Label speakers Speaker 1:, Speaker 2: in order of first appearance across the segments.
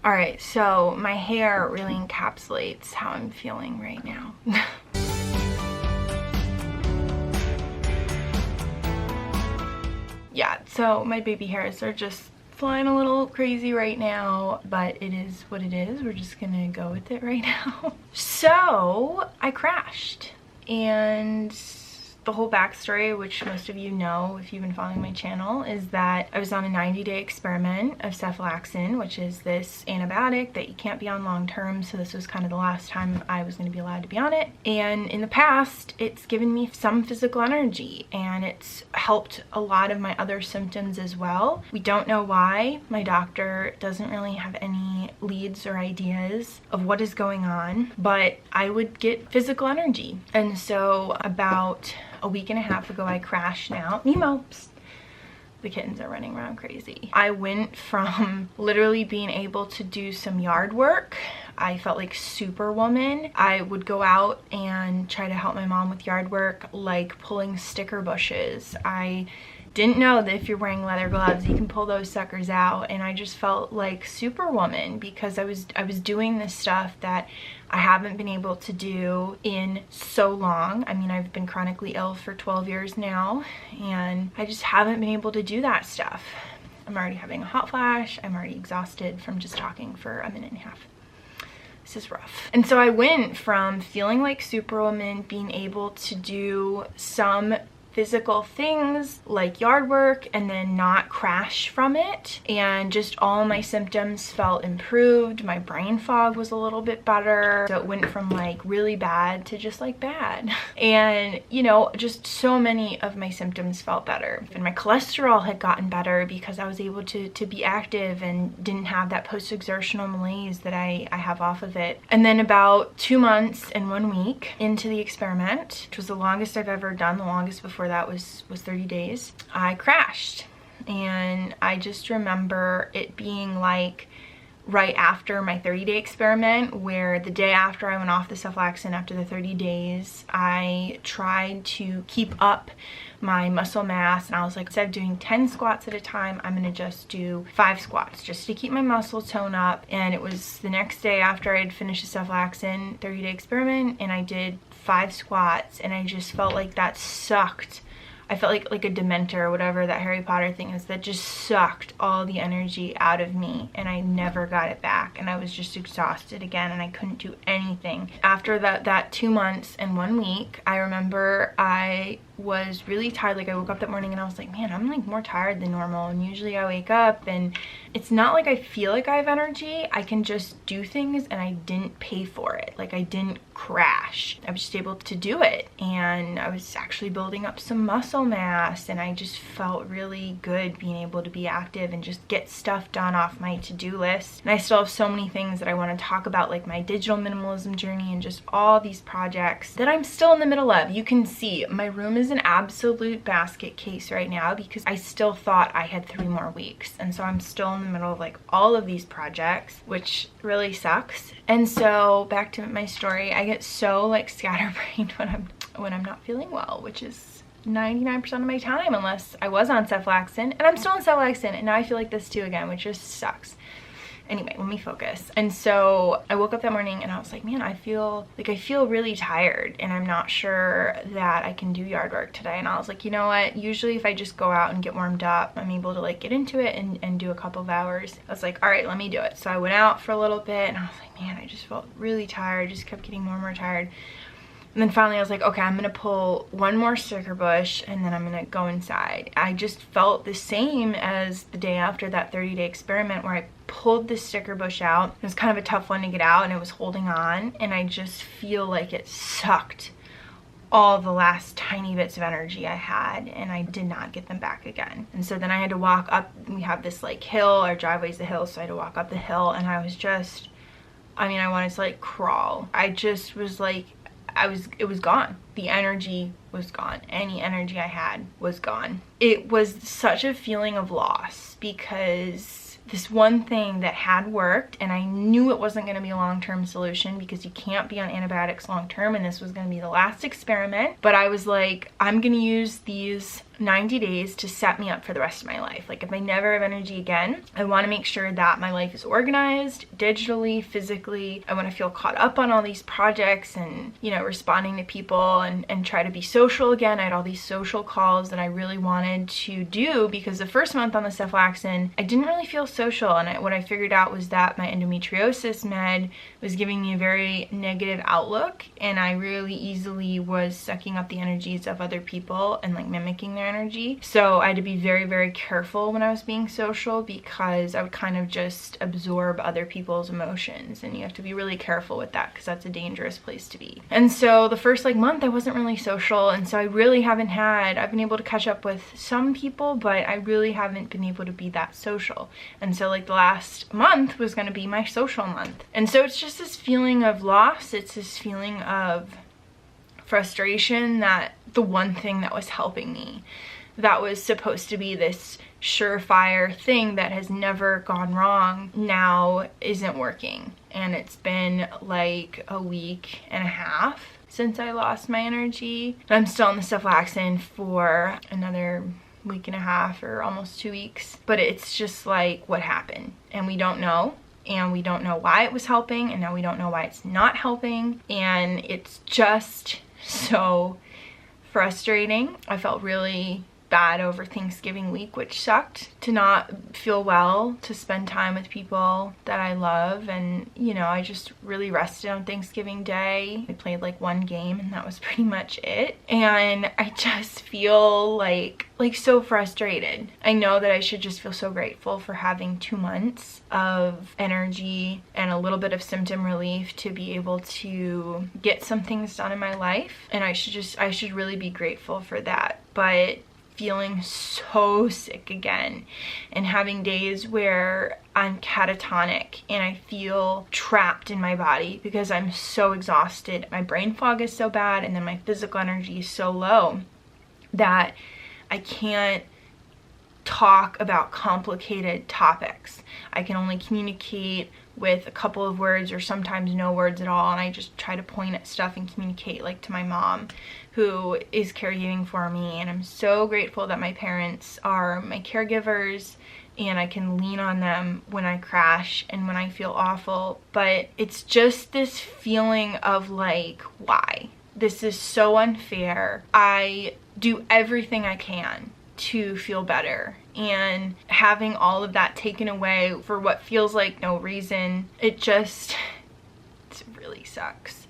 Speaker 1: All right, so my hair really encapsulates how I'm feeling right now. Yeah, so my baby hairs are just flying a little crazy right now, but it is what it is. We're just gonna go with it right now. So I crashed, and the whole backstory, which most of you know if you've been following my channel, is that I was on a 90-day experiment of Cephalexin, which is this antibiotic that you can't be on long term, so this was kind of the last time I was going to be allowed to be on it. And in the past, it's given me some physical energy, and it's helped a lot of my other symptoms as well. We don't know why. My doctor doesn't really have any leads or ideas of what is going on, but I would get physical energy. And so about a week and a half ago, I crashed now. Nemo, psst. The kittens are running around crazy. I went from literally being able to do some yard work. I felt like Superwoman. I would go out and try to help my mom with yard work, like pulling sticker bushes. I didn't know that if you're wearing leather gloves, you can pull those suckers out, and I just felt like Superwoman because I was doing this stuff that I haven't been able to do in so long. I mean, I've been chronically ill for 12 years now, and I just haven't been able to do that stuff. I'm already having a hot flash. I'm already exhausted from just talking for a minute and a half. This is rough. And so I went from feeling like Superwoman, being able to do some physical things like yard work and then not crash from it, and just all my symptoms felt improved. My brain fog was a little bit better, so it went from like really bad to just like bad. And you know, just so many of my symptoms felt better, and my cholesterol had gotten better because I was able to be active and didn't have that post-exertional malaise that I have off of it. And then about 2 months and 1 week into the experiment, which was the longest I've ever done, the longest before that was 30 days, I crashed. And I just remember it being like right after my 30-day experiment, where the day after I went off the Cephalexin after the 30 days, I tried to keep up my muscle mass, and I was like, instead of doing 10 squats at a time, I'm gonna just do 5 squats just to keep my muscle tone up. And it was the next day after I'd finished the Cephalexin 30-day experiment, and I did 5 squats, and I just felt like that sucked. I felt like a Dementor or whatever that Harry Potter thing is, that just sucked all the energy out of me, and I never got it back, and I was just exhausted again, and I couldn't do anything. After that 2 months and 1 week, I remember I was really tired. Like I woke up that morning and I was like, man, I'm like more tired than normal. And usually I wake up and it's not like I feel like I have energy. I can just do things, and I didn't pay for it. Like I didn't crash. I was just able to do it, and I was actually building up some muscle mass, and I just felt really good being able to be active and just get stuff done off my to-do list. And I still have so many things that I want to talk about, like my digital minimalism journey and just all these projects that I'm still in the middle of. You can see my room is an absolute basket case right now because I still thought I had 3 more weeks, and so I'm still in the middle of like all of these projects, which really sucks. And so back to my story, I get so like scatterbrained when I'm not feeling well, which is 99% of my time, unless I was on Cephalexin, and I'm still on Cephalexin, and now I feel like this too again, which just sucks. Anyway, let me focus. And so I woke up that morning and I was like, man, I feel really tired, and I'm not sure that I can do yard work today. And I was like, you know what? Usually if I just go out and get warmed up, I'm able to like get into it and do a couple of hours. I was like, all right, let me do it. So I went out for a little bit, and I was like, man, I just felt really tired. Just kept getting more and more tired. And then finally I was like, okay, I'm gonna pull 1 more sticker bush, and then I'm gonna go inside. I just felt the same as the day after that 30-day experiment, where I pulled the sticker bush out. It was kind of a tough one to get out, and it was holding on, and I just feel like it sucked all the last tiny bits of energy I had, and I did not get them back again. And so then I had to walk up. We have this like hill, our driveway's the hill, so I had to walk up the hill, and I was just, I mean, I wanted to like crawl. I just was like, it was gone. The energy was gone. Any energy I had was gone. It was such a feeling of loss, because this one thing that had worked, and I knew it wasn't going to be a long-term solution because you can't be on antibiotics long-term, and this was going to be the last experiment. But I was like, I'm going to use these 90 days to set me up for the rest of my life. Like if I never have energy again, I want to make sure that my life is organized digitally, physically. I want to feel caught up on all these projects and, you know, responding to people and try to be social again. I had all these social calls that I really wanted to do because the first month on the Cephalexin, I didn't really feel social. And what I figured out was that my endometriosis med was giving me a very negative outlook, and I really easily was sucking up the energies of other people and like mimicking their energy. So I had to be very, very careful when I was being social because I would kind of just absorb other people's emotions, and you have to be really careful with that because that's a dangerous place to be. And so the first like month I wasn't really social, and so I really haven't had, I've been able to catch up with some people, but I really haven't been able to be that social. And so like the last month was going to be my social month. And so it's just this feeling of loss. It's this feeling of frustration that the one thing that was helping me, that was supposed to be this surefire thing that has never gone wrong, now isn't working. And it's been like a week and a half since I lost my energy. I'm still on the Cephalexin for another week and a half or almost 2 weeks, but it's just like, what happened? And we don't know. And we don't know why it was helping, and now we don't know why it's not helping. And it's just so frustrating. I felt really bad over Thanksgiving week, which sucked to not feel well, to spend time with people that I love. And you know, I just really rested on Thanksgiving Day. I played like one game and that was pretty much it. And I just feel like so frustrated. I know that I should just feel so grateful for having 2 months of energy and a little bit of symptom relief to be able to get some things done in my life, and I should really be grateful for that. But feeling so sick again and having days where I'm catatonic and I feel trapped in my body because I'm so exhausted. My brain fog is so bad, and then my physical energy is so low that I can't talk about complicated topics. I can only communicate with a couple of words or sometimes no words at all, and I just try to point at stuff and communicate, like to my mom who is caregiving for me. And I'm so grateful that my parents are my caregivers and I can lean on them when I crash and when I feel awful. But it's just this feeling of like, why? This is so unfair. I do everything I can to feel better, and having all of that taken away for what feels like no reason, it really sucks.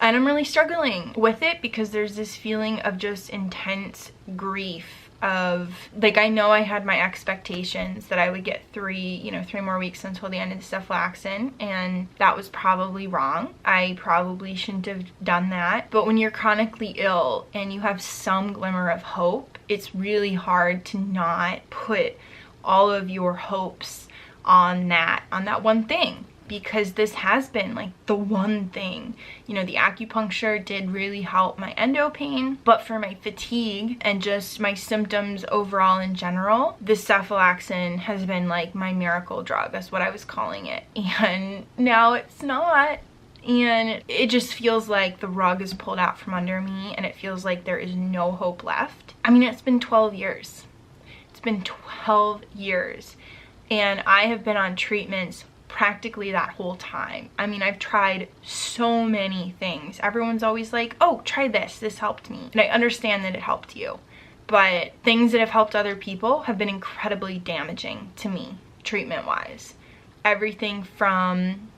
Speaker 1: And I'm really struggling with it because there's this feeling of just intense grief of like, I know I had my expectations that I would get 3 more weeks until the end of the Cephalexin, and that was probably wrong. I probably shouldn't have done that. But when you're chronically ill and you have some glimmer of hope, it's really hard to not put all of your hopes on that one thing, because this has been like the one thing. You know, the acupuncture did really help my endo pain, but for my fatigue and just my symptoms overall in general, the Cephalexin has been like my miracle drug. That's what I was calling it, and now it's not. And it just feels like the rug is pulled out from under me, and it feels like there is no hope left. I mean, it's been 12 years. It's been 12 years, and I have been on treatments practically that whole time. I mean, I've tried so many things. Everyone's always like, oh, try this. This helped me. And I understand that it helped you. But things that have helped other people have been incredibly damaging to me, treatment-wise. Everything from,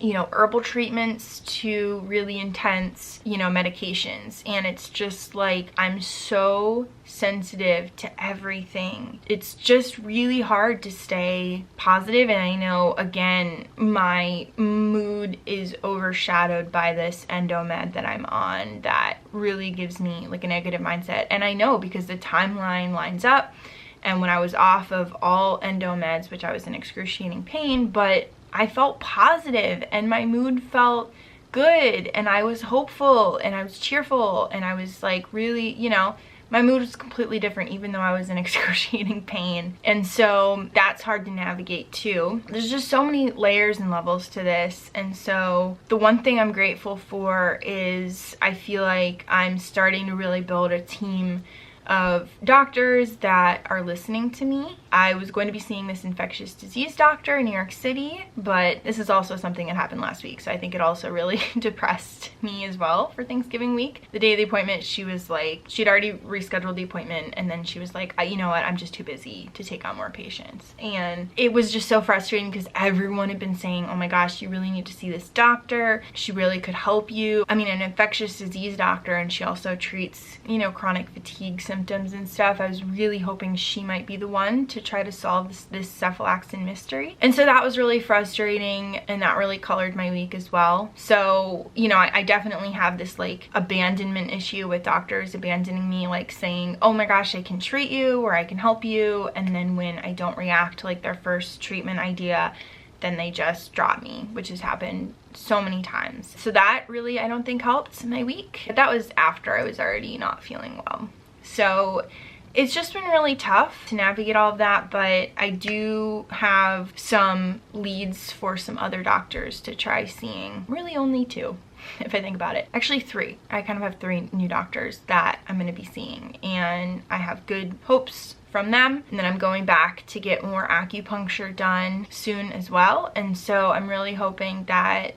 Speaker 1: you know, herbal treatments to really intense, you know, medications. And it's just like, I'm so sensitive to everything. It's just really hard to stay positive. And I know, again, my mood is overshadowed by this endomed that I'm on that really gives me like a negative mindset. And I know because the timeline lines up. And when I was off of all endomeds, which I was in excruciating pain, but I felt positive and my mood felt good and I was hopeful and I was cheerful and I was like really, you know, my mood was completely different even though I was in excruciating pain. And so that's hard to navigate too. There's just so many layers and levels to this. And so the one thing I'm grateful for is I feel like I'm starting to really build a team of doctors that are listening to me. I was going to be seeing this infectious disease doctor in New York City, but this is also something that happened last week, so I think it also really depressed me as well for Thanksgiving week. The day of the appointment, she was like, she'd already rescheduled the appointment, and then she was like, you know what, I'm just too busy to take on more patients. And it was just so frustrating because everyone had been saying, oh my gosh, you really need to see this doctor. She really could help you. I mean, an infectious disease doctor, and she also treats, you know, chronic fatigue symptoms and stuff. I was really hoping she might be the one to try to solve this cephalexin mystery. And so that was really frustrating, and that really colored my week as well. So, you know, I definitely have this like abandonment issue with doctors abandoning me, like saying, oh my gosh, I can treat you or I can help you. And then when I don't react to like their first treatment idea, then they just drop me, which has happened so many times. So that really, I don't think helped my week. But that was after I was already not feeling well. So it's just been really tough to navigate all of that, but I do have some leads for some other doctors to try seeing. Really only 2, if I think about it. Actually 3. I kind of have 3 new doctors that I'm going to be seeing, and I have good hopes from them. And then I'm going back to get more acupuncture done soon as well. And so I'm really hoping that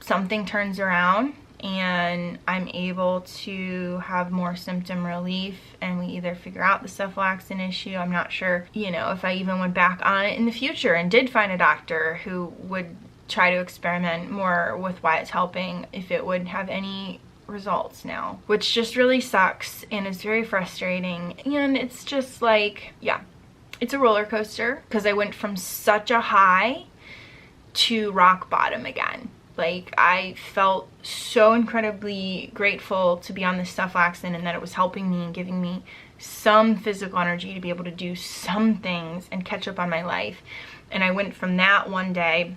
Speaker 1: something turns around and I'm able to have more symptom relief, and we either figure out the cephalexin issue. I'm not sure, you know, if I even went back on it in the future and did find a doctor who would try to experiment more with why it's helping, if it would have any results now, which just really sucks and is very frustrating. And it's just like, yeah, it's a roller coaster because I went from such a high to rock bottom again. Like, I felt so incredibly grateful to be on this cephalexin and that it was helping me and giving me some physical energy to be able to do some things and catch up on my life. And I went from that one day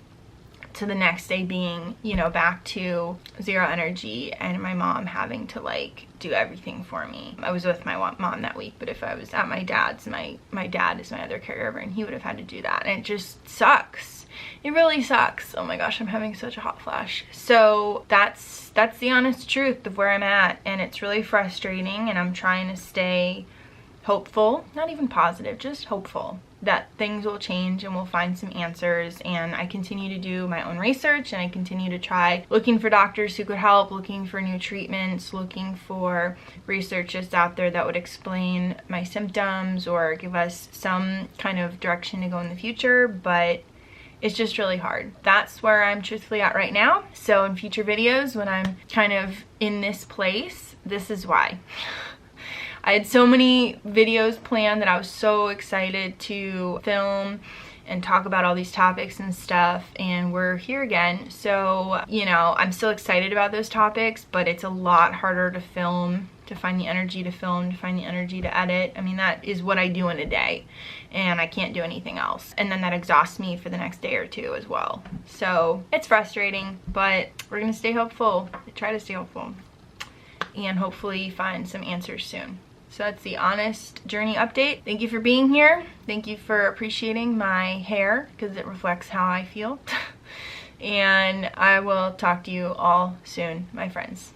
Speaker 1: to the next day being, you know, back to 0 energy and my mom having to like do everything for me. I was with my mom that week, but if I was at my dad's, my dad is my other caregiver, and he would have had to do that. And it just sucks. It really sucks. Oh my gosh, I'm having such a hot flash. So that's the honest truth of where I'm at, and it's really frustrating, and I'm trying to stay hopeful, not even positive, just hopeful that things will change and we'll find some answers. And I continue to do my own research, and I continue to try looking for doctors who could help, looking for new treatments, looking for research just out there that would explain my symptoms or give us some kind of direction to go in the future. But it's just really hard. That's where I'm truthfully at right now. So in future videos, when I'm kind of in this place, this is why. I had so many videos planned that I was so excited to film and talk about all these topics and stuff, and we're here again. So, you know, I'm still excited about those topics, but it's a lot harder to film, to find the energy to film, to find the energy to edit. I mean, that is what I do in a day, and I can't do anything else. And then that exhausts me for the next day or 2 as well. So it's frustrating, but we're gonna stay hopeful, try to stay hopeful, and hopefully find some answers soon. So that's the honest journey update. Thank you for being here. Thank you for appreciating my hair because it reflects how I feel. And I will talk to you all soon, my friends.